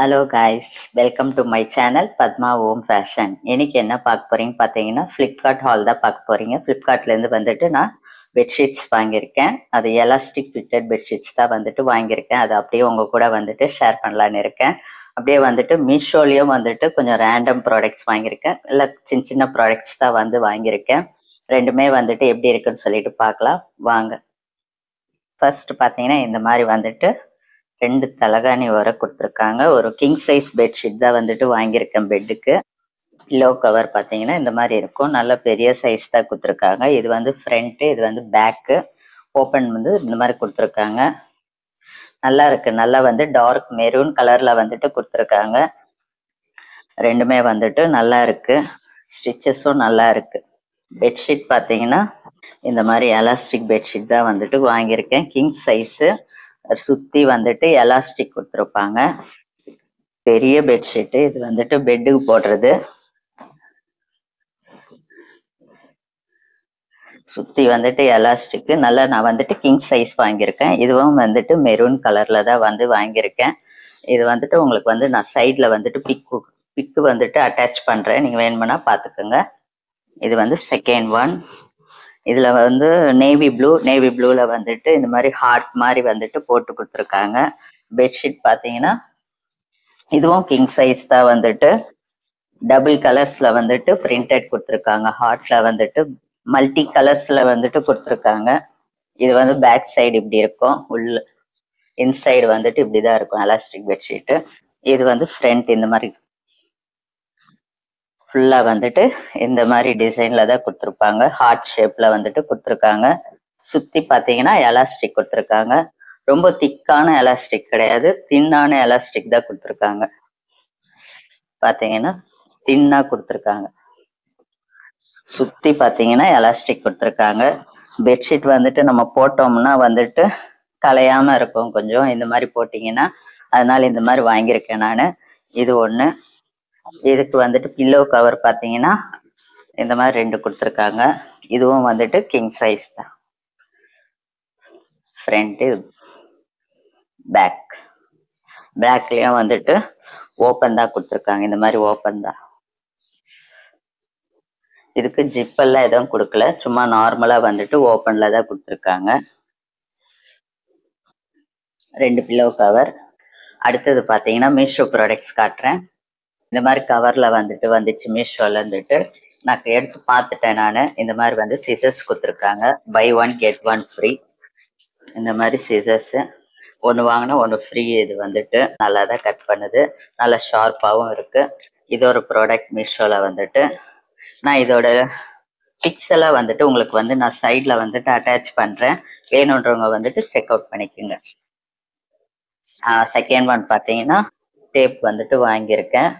Hello guys, welcome to my channel Padma Om fashion. இன்னைக்கு என்ன பார்க்க போறீங்க பார்த்தீங்கன்னா, ஃப்ளிப்கார்ட் ஹால் தான் பார்க்க போறீங்க. ஃப்ளிப்கார்ட்லேருந்து வந்துட்டு நான் பெட்ஷீட்ஸ் வாங்கியிருக்கேன். அது எலாஸ்டிக் ஃபிட்டட் பெட்ஷீட்ஸ் தான் வந்துட்டு வாங்கியிருக்கேன். அது அப்படியே உங்க கூட வந்துட்டு ஷேர் பண்ணலான்னு இருக்கேன். அப்படியே வந்துட்டு மீஷோலையும் வந்துட்டு கொஞ்சம் ரேண்டம் ப்ராடக்ட்ஸ் வாங்கியிருக்கேன். இல்லை சின்ன சின்ன ப்ராடக்ட்ஸ் தான் வந்து வாங்கியிருக்கேன். ரெண்டுமே வந்துட்டு எப்படி இருக்குன்னு சொல்லிட்டு பார்க்கலாம் வாங்க. ஃபர்ஸ்ட் பார்த்தீங்கன்னா இந்த மாதிரி வந்துட்டு 2 தலகாணி வர கொடுத்துருக்காங்க. ஒரு கிங் சைஸ் பெட்ஷீட் தான் வந்துட்டு வாங்கியிருக்கேன் பெட்டுக்கு. பில்லோ கவர் பார்த்தீங்கன்னா இந்த மாதிரி இருக்கும். நல்ல பெரிய சைஸ் தான் கொடுத்துருக்காங்க. இது வந்து ஃப்ரண்ட்டு, இது வந்து பேக்கு. ஓப்பன் வந்து இந்த மாதிரி கொடுத்துருக்காங்க. நல்லா இருக்கு. நல்லா வந்து டார்க் மெரூன் கலர்ல வந்துட்டு கொடுத்துருக்காங்க. ரெண்டுமே வந்துட்டு நல்லா இருக்கு. ஸ்டிச்சஸும் நல்லா இருக்கு. பெட்ஷீட் பார்த்தீங்கன்னா இந்த மாதிரி எலாஸ்டிக் பெட்ஷீட் தான் வந்துட்டு வாங்கியிருக்கேன். King size. சுற்றி வந்துட்டு எலாஸ்டிக் கொடுத்துருப்பாங்க. பெரிய பெட்ஷீட்டு. இது வந்துட்டு பெட்டுக்கு போடுறது. சுற்றி வந்துட்டு எலாஸ்டிக்கு. நல்லா நான் வந்துட்டு கிங் சைஸ் வாங்கியிருக்கேன். இதுவும் வந்துட்டு மெரூன் கலர்ல தான் வந்து வாங்கியிருக்கேன். இது வந்துட்டு உங்களுக்கு வந்து நான் சைடில் வந்துட்டு பிக்கு வந்துட்டு அட்டாச் பண்ணுறேன். நீங்கள் வேணுமென்னா பார்த்துக்கோங்க. இது வந்து செகண்ட் ஒன். இதில் வந்து நேவி ப்ளூவில் வந்துட்டு இந்த மாதிரி ஹார்ட் மாதிரி வந்துட்டு போட்டு கொடுத்துருக்காங்க. பெட்ஷீட் பார்த்தீங்கன்னா இதுவும் கிங் சைஸ் தான் வந்துட்டு டபுள் கலர்ஸ்ல வந்துட்டு பிரிண்டட் கொடுத்துருக்காங்க. ஹார்ட்ல வந்துட்டு மல்டி கலர்ஸ்ல வந்துட்டு கொடுத்துருக்காங்க. இது வந்து பேக் சைடு இப்படி இருக்கும். உள்ள இன்சைடு வந்துட்டு இப்படிதான் இருக்கும் எலாஸ்டிக் பெட்ஷீட்டு. இது வந்து ஃப்ரண்ட் இந்த மாதிரி ஃபுல்லா வந்துட்டு இந்த மாதிரி டிசைன்ல தான் கொடுத்துருப்பாங்க. ஹார்ட் ஷேப்ல வந்துட்டு கொடுத்துருக்காங்க. சுத்தி பாத்தீங்கன்னா எலாஸ்டிக் கொடுத்துருக்காங்க. ரொம்ப திக்கான எலாஸ்டிக் கிடையாது, தின்னான எலாஸ்டிக் தான் கொடுத்துருக்காங்க. பாத்தீங்கன்னா தின்னா கொடுத்துருக்காங்க. சுத்தி பாத்தீங்கன்னா எலாஸ்டிக் கொடுத்துருக்காங்க. பெட்ஷீட் வந்துட்டு நம்ம போட்டோம்னா வந்துட்டு கலையாம இருக்கும் கொஞ்சம் இந்த மாதிரி போட்டீங்கன்னா. அதனால இந்த மாதிரி வாங்கியிருக்கேன் நான். இது ஒண்ணு. இதுக்கு வந்துட்டு பில்லோ கவர் பாத்தீங்கன்னா இந்த மாதிரி 2 கொடுத்துருக்காங்க. இதுவும் வந்துட்டு கிங் சைஸ் தான். Front back. பேக்லயும் வந்துட்டு ஓப்பன் தான் கொடுத்துருக்காங்க. இந்த மாதிரி ஓப்பன் தான். இதுக்கு ஜிப்பெல்லாம் எதுவும் கொடுக்கல, சும்மா நார்மலா வந்துட்டு ஓப்பன்ல தான் கொடுத்துருக்காங்க. 2 பில்லோ கவர். அடுத்தது பார்த்தீங்கன்னா மீஷோ ப்ராடக்ட்ஸ் காட்டுறேன். இந்த மாதிரி கவர்ல வந்துட்டு வந்துச்சு மீஷோல இருந்துட்டு. நான் எடுத்து பார்த்துட்டேன் நான். இந்த மாதிரி வந்து சிசர்ஸ் கொடுத்துருக்காங்க. Buy one get one free. இந்த மாதிரி சிசர்ஸ் ஒன்று வாங்கினா ஒன்று ஃப்ரீ. இது வந்துட்டு நல்லா தான் கட் பண்ணுது. நல்லா ஷார்ப்பாகவும் இருக்கு. இது ஒரு ப்ராடக்ட் மீஷோல வந்துட்டு. நான் இதோட பிக்ஸ் எல்லாம் வந்துட்டு உங்களுக்கு வந்து நான் சைட்ல வந்துட்டு அட்டாச் பண்றேன். வேணுன்றவங்க வந்துட்டு செக் அவுட் பண்ணிக்கோங்க. செகண்ட் ஒன் பார்த்தீங்கன்னா டேப் வந்துட்டு வாங்கியிருக்கேன்.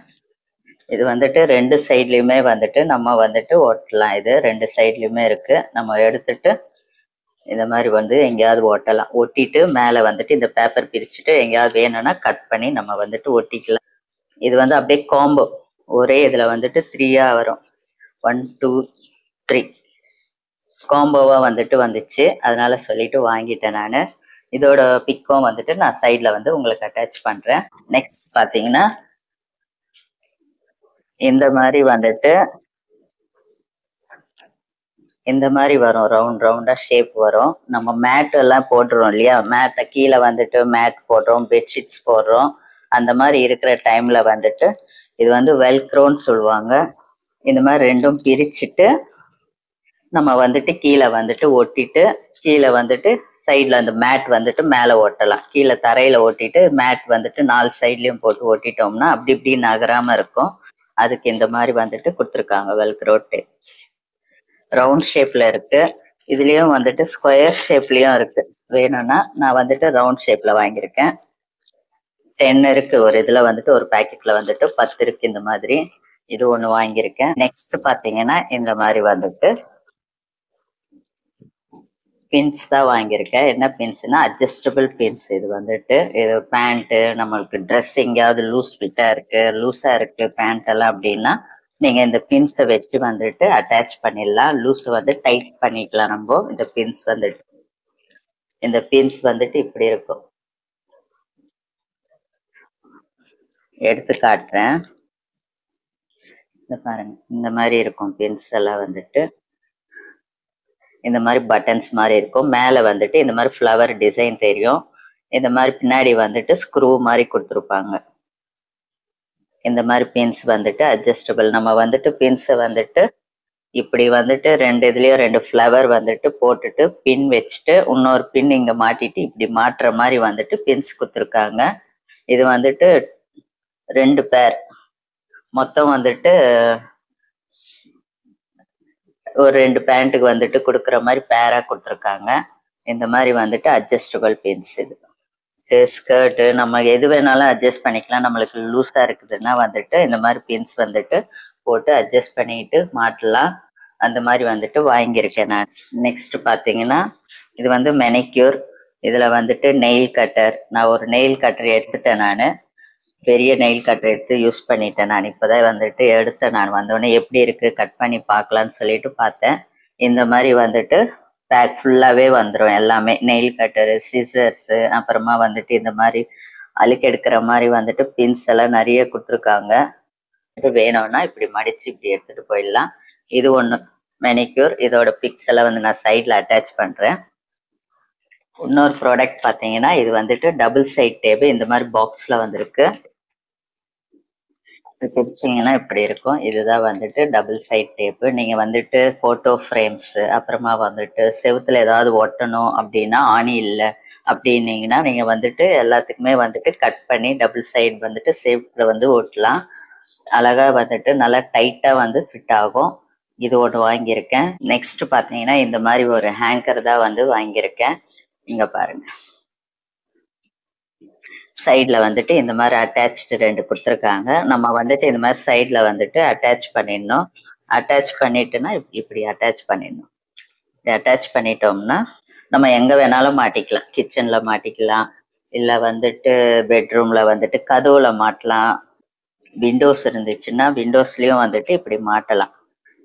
இது வந்துட்டு 2 சைட்லயுமே வந்துட்டு நம்ம வந்துட்டு ஓட்டலாம். இது 2 சைட்லயுமே இருக்கு. நம்ம எடுத்துட்டு இந்த மாதிரி வந்து எங்கேயாவது ஓட்டலாம். ஒட்டிட்டு மேலே வந்துட்டு இந்த பேப்பர் பிரிச்சுட்டு எங்கேயாவது வேணும்னா கட் பண்ணி நம்ம வந்துட்டு ஒட்டிக்கலாம். இது வந்து அப்படியே காம்போ. ஒரே இதுல வந்துட்டு 3 வரும். 1 2 3 காம்போவா வந்துட்டு வந்துச்சு. அதனால சொல்லிட்டு வாங்கிட்டேன் நான். இதோட பிக்கும் வந்துட்டு நான் சைட்ல வந்து உங்களுக்கு அட்டாச் பண்றேன். நெக்ஸ்ட் பாத்தீங்கன்னா இந்த மாதிரி வந்துட்டு இந்த மாதிரி வரும். ரவுண்டா ஷேப் வரும். நம்ம மேட் எல்லாம் போடுறோம் இல்லையா, மேட்டை கீழே வந்துட்டு மேட் போடுறோம், பெட்ஷீட்ஸ் போடுறோம். அந்த மாதிரி இருக்கிற டைம்ல வந்துட்டு இது வந்து வெல்க்ரோன்னு சொல்லுவாங்க. இந்த மாதிரி ரெண்டும் பிரிச்சுட்டு நம்ம வந்துட்டு கீழே வந்துட்டு ஒட்டிட்டு கீழே வந்துட்டு சைட்ல அந்த மேட் வந்துட்டு மேலே ஓட்டலாம். கீழே தரையில ஓட்டிட்டு மேட் வந்துட்டு 4 சைட்லயும் போட்டு ஓட்டிட்டோம்னா அப்படி இப்படி நகராம இருக்கும். அதுக்கு இந்த மாதிரி வந்துட்டு கொடுத்துருக்காங்க வெல்க்ரோ டேப்ஸ். ரவுண்ட் ஷேப்ல இருக்கு. இதுலயும் வந்துட்டு ஸ்கொயர் ஷேப்லயும் இருக்கு. வேணும்னா நான் வந்துட்டு ரவுண்ட் ஷேப்ல வாங்கியிருக்கேன். 10 இருக்கு. ஒரு இதுல வந்துட்டு ஒரு பேக்கெட்ல வந்துட்டு 10 இருக்கு. இந்த மாதிரி இது ஒண்ணு வாங்கியிருக்கேன். நெக்ஸ்ட் பாத்தீங்கன்னா இந்த மாதிரி வந்துட்டு பின்ஸ் தான் வாங்கியிருக்கேன். என்ன பின்ஸ்னா அட்ஜஸ்டபிள் பின்ஸ். இது வந்துட்டு இது பேண்ட்டு, நம்மளுக்கு ட்ரெஸ் எங்கேயாவது லூஸா இருக்கு பேண்ட் எல்லாம் அப்படின்னா நீங்க இந்த பின்ஸை வச்சு வந்துட்டு அட்டாச் பண்ணிடலாம். லூஸ் வந்து டைட் பண்ணிக்கலாம். நம்ம இந்த பின்ஸ் வந்துட்டு இப்படி இருக்கும். எடுத்து காட்டுறேன். இந்த பாருங்க, இந்த மாதிரி இருக்கும் பின்ஸ் எல்லாம் வந்துட்டு. இந்த மாதிரி பட்டன்ஸ் மாதிரி இருக்கும். மேல வந்துட்டு இந்த மாதிரி ஃப்ளவர் டிசைன் தெரியும். இந்த மாதிரி பின்னாடி வந்துட்டு ஸ்க்ரூ மாதிரி கொடுத்துருப்பாங்க. இந்த மாதிரி பின்ஸ் வந்துட்டு அட்ஜஸ்டபிள். நம்ம வந்துட்டு பின்ஸை வந்துட்டு இப்படி வந்துட்டு இதுலயும் 2 ஃப்ளவர் வந்துட்டு போட்டுட்டு பின் வச்சுட்டு இன்னொரு பின் இங்க மாட்டிட்டு இப்படி மாட்டுற மாதிரி வந்துட்டு பின்ஸ் கொடுத்துருக்காங்க. இது வந்துட்டு 2 பேர் மொத்தம் வந்துட்டு ஒரு 2 பேண்ட்டுக்கு வந்துட்டு கொடுக்குற மாதிரி பேரா கொடுத்துருக்காங்க. இந்த மாதிரி வந்துட்டு அட்ஜஸ்டபிள் பின்ஸ். இது ஸ்கர்ட் நம்ம எது வேணாலும் அட்ஜஸ்ட் பண்ணிக்கலாம். நம்மளுக்கு லூஸா இருக்குதுன்னா வந்துட்டு இந்த மாதிரி பின்ஸ் வந்துட்டு போட்டு அட்ஜஸ்ட் பண்ணிட்டு மாட்டலாம். அந்த மாதிரி வந்துட்டு வாங்கியிருக்கேன் நான். நெக்ஸ்ட் பாத்தீங்கன்னா இது வந்து மெனிக்யூர். இதுல வந்துட்டு நெயில் கட்டர். நான் ஒரு நெயில் கட்டர் எடுத்துட்டேன். நான் பெரிய நெயில் கட்டர் எடுத்து யூஸ் பண்ணிட்டேன். நான் இப்போதான் வந்துட்டு எடுத்தேன். நான் வந்தோடனே எப்படி இருக்கு கட் பண்ணி பார்க்கலான்னு சொல்லிட்டு பார்த்தேன். இந்த மாதிரி வந்துட்டு பேக் ஃபுல்லாவே வந்துடும் எல்லாமே. நெயில் கட்டரு, சிசர்ஸ், அப்புறமா வந்துட்டு இந்த மாதிரி அழுக்கெடுக்கிற மாதிரி வந்துட்டு பின்ஸ் எல்லாம் நிறைய கொடுத்துருக்காங்க. வேணும்னா இப்படி மடிச்சு இப்படி எடுத்துட்டு போயிடலாம். இது ஒண்ணு மெனிக்யூர். இதோட பிக்ஸ் எல்லாம் வந்து நான் சைட்ல அட்டாச் பண்றேன். இன்னொரு ப்ராடக்ட் பாத்தீங்கன்னா இது வந்துட்டு டபுள் சைட் டேப். இந்த மாதிரி பாக்ஸ்ல வந்திருக்கு. பிரிச்சிங்கன்னா இப்படி இருக்கும். இதுதான் வந்துட்டு டபுள் சைட் டேப்பு. நீங்க வந்துட்டு போட்டோ ஃப்ரேம்ஸ், அப்புறமா வந்துட்டு செவுத்துல ஏதாவது ஒட்டணும் அப்படின்னா, ஆணி இல்லை அப்படின்னீங்கன்னா நீங்க வந்துட்டு எல்லாத்துக்குமே வந்துட்டு கட் பண்ணி டபுள் சைடு வந்துட்டு செவுத்துல வந்து ஒட்டலாம். அழகா வந்துட்டு நல்லா டைட்டா வந்து ஃபிட் ஆகும். இது ஒன்று வாங்கியிருக்கேன். நெக்ஸ்ட் பாத்தீங்கன்னா இந்த மாதிரி ஒரு ஹேங்கர் தான் வந்து வாங்கியிருக்கேன். இங்க பாருங்க, சைட்ல வந்துட்டு இந்த மாதிரி அட்டாச்சு 2 கொடுத்துருக்காங்க. நம்ம வந்துட்டு இந்த மாதிரி சைட்ல வந்துட்டு அட்டாச் பண்ணிடணும். அட்டாச் பண்ணிட்டுன்னா இப்படி அட்டாச் பண்ணிடணும். இப்படி அட்டாச் பண்ணிட்டோம்னா நம்ம எங்க வேணாலும் மாட்டிக்கலாம். கிச்சன்ல மாட்டிக்கலாம், இல்ல வந்துட்டு பெட்ரூம்ல வந்துட்டு கதவுல மாட்டலாம். விண்டோஸ் இருந்துச்சுன்னா விண்டோஸ்லயும் வந்துட்டு இப்படி மாட்டலாம்.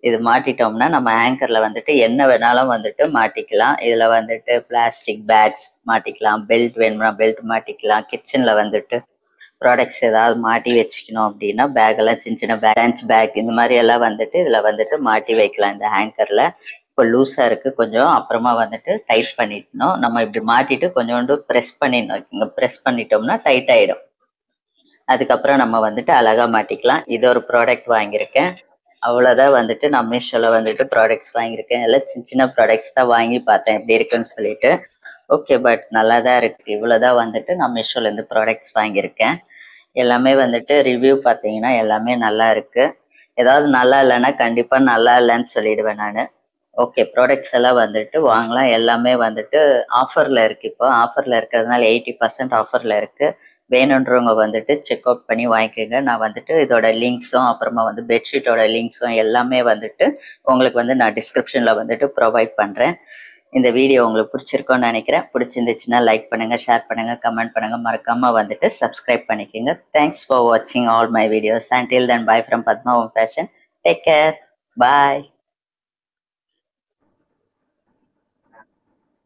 இது மாட்டிட்டோம்னா நம்ம ஆங்கர்ல வந்துட்டு என்ன வேணாலும் வந்துட்டு மாட்டிக்கலாம். இதுல வந்துட்டு பிளாஸ்டிக் பேக்ஸ் மாட்டிக்கலாம், பெல்ட் வேணும்னா பெல்ட் மாட்டிக்கலாம். கிச்சன்ல வந்துட்டு ப்ராடக்ட்ஸ் ஏதாவது மாட்டி வச்சுக்கணும் அப்படின்னா பேக் எல்லாம் சின்ன சின்ன லஞ்ச் பேக் இந்த மாதிரி எல்லாம் வந்துட்டு இதுல வந்துட்டு மாட்டி வைக்கலாம் இந்த ஹேங்கர்ல. இப்போ லூஸா இருக்கு கொஞ்சம், அப்புறமா வந்துட்டு டைட் பண்ணிடணும். நம்ம இப்படி மாட்டிட்டு கொஞ்சோண்டு ப்ரெஸ் பண்ணிடணும். இங்க ப்ரெஸ் பண்ணிட்டோம்னா டைட் ஆயிடும். அதுக்கப்புறம் நம்ம வந்துட்டு அழகா மாட்டிக்கலாம். இது ஒரு ப்ராடக்ட் வாங்கியிருக்கேன். அவ்வளோதான் வந்துட்டு நான் மீஷோல வந்துட்டு ப்ராடக்ட்ஸ் வாங்கியிருக்கேன். எல்லாம் சின்ன சின்ன ப்ராடக்ட்ஸ் தான் வாங்கி பார்த்தேன் எப்படி இருக்குன்னு சொல்லிட்டு. ஓகே, பட் நல்லா தான் இருக்கு. இவ்வளோதான் வந்துட்டு நான் மீஷோல இருந்து ப்ராடக்ட்ஸ் வாங்கியிருக்கேன். எல்லாமே வந்துட்டு ரிவ்யூ பார்த்தீங்கன்னா எல்லாமே நல்லா இருக்கு. ஏதாவது நல்லா இல்லைன்னா கண்டிப்பா நல்லா இல்லைன்னு சொல்லிடுவேன் நான். ஓகே, ப்ராடக்ட்ஸ் எல்லாம் வந்துட்டு வாங்கலாம். எல்லாமே வந்துட்டு ஆஃபர்ல இருக்கு. இப்போ ஆஃபர்ல இருக்கிறதுனால 80% ஆஃபர்ல இருக்கு. வேணுன்றவங்க வந்துட்டு செக் அவுட் பண்ணி வாங்கிக்கோங்க. நான் வந்துட்டு இதோட லிங்க்ஸும் அப்புறமா வந்து பெட்ஷீட்டோட லிங்க்ஸும் எல்லாமே வந்துட்டு உங்களுக்கு வந்து நான் டிஸ்கிரிப்ஷன்ல வந்துட்டு ப்ரொவைட் பண்றேன். இந்த வீடியோ உங்களுக்கு பிடிச்சிருக்கோன்னு நினைக்கிறேன். பிடிச்சிருந்துச்சுன்னா லைக் பண்ணுங்க, ஷேர் பண்ணுங்க, கமெண்ட் பண்ணுங்க, மறக்காம வந்துட்டு சப்ஸ்கிரைப் பண்ணிக்கோங்க. தேங்க்ஸ் ஃபார் வாட்சிங் all my videos. Until then, bye from Padma Home Fashion. Take care. Bye.